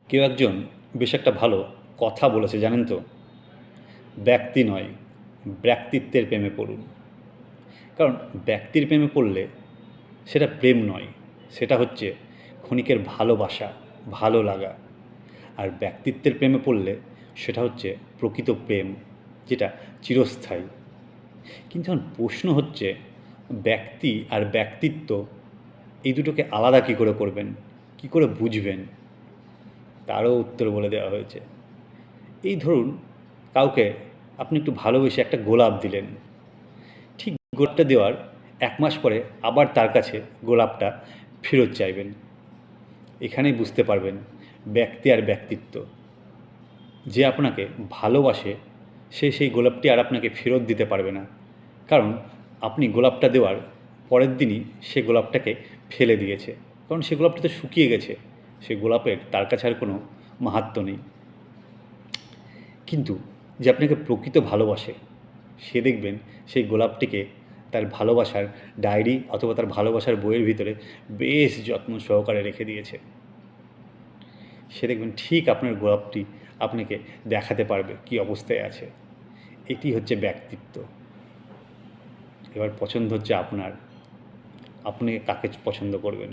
কেউ একজন বেশ একটা ভালো কথা বলেছে জানেন তো, ব্যক্তি নয় ব্যক্তিত্বের প্রেমে পড়ুন। কারণ ব্যক্তির প্রেমে পড়লে সেটা প্রেম নয়, সেটা হচ্ছে ক্ষণিকের ভালোবাসা, ভালো লাগা। আর ব্যক্তিত্বের প্রেমে পড়লে সেটা হচ্ছে প্রকৃত প্রেম, যেটা চিরস্থায়ী। কিন্তু এখন প্রশ্ন হচ্ছে, ব্যক্তি আর ব্যক্তিত্ব এই দুটোকে আলাদা কী করে করবেন, কী করে বুঝবেন? তারও উত্তর বলে দেওয়া হয়েছে। এই ধরুন, কাউকে আপনি একটু ভালোবেসে একটা গোলাপ দিলেন, ঠিক গোলাপটা দেওয়ার 1 মাস পরে আবার তার কাছে গোলাপটা ফেরত চাইবেন। এখানেই বুঝতে পারবেন ব্যক্তি আর ব্যক্তিত্ব। যে আপনাকে ভালোবাসে সে সেই গোলাপটি আর আপনাকে ফেরত দিতে পারবে না, কারণ আপনি গোলাপটা দেওয়ার পরের দিনই সে গোলাপটাকে ফেলে দিয়েছে। কারণ সে গোলাপটা তো শুকিয়ে গেছে, সে গোলাপের তার কাছে আর কোনো মাহাত্ম্য নেই। কিন্তু যে আপনাকে প্রকৃত ভালোবাসে, সে দেখবেন সেই গোলাপটিকে তার ভালোবাসার ডায়েরি অথবা তার ভালোবাসার বইয়ের ভিতরে বেশ যত্ন সহকারে রেখে দিয়েছে। সে দেখবেন ঠিক আপনার গোলাপটি আপনাকে দেখাতে পারবে কী অবস্থায় আছে। এটি হচ্ছে ব্যক্তিত্ব। এবার পছন্দ হচ্ছে আপনার, আপনি কাকে পছন্দ করবেন।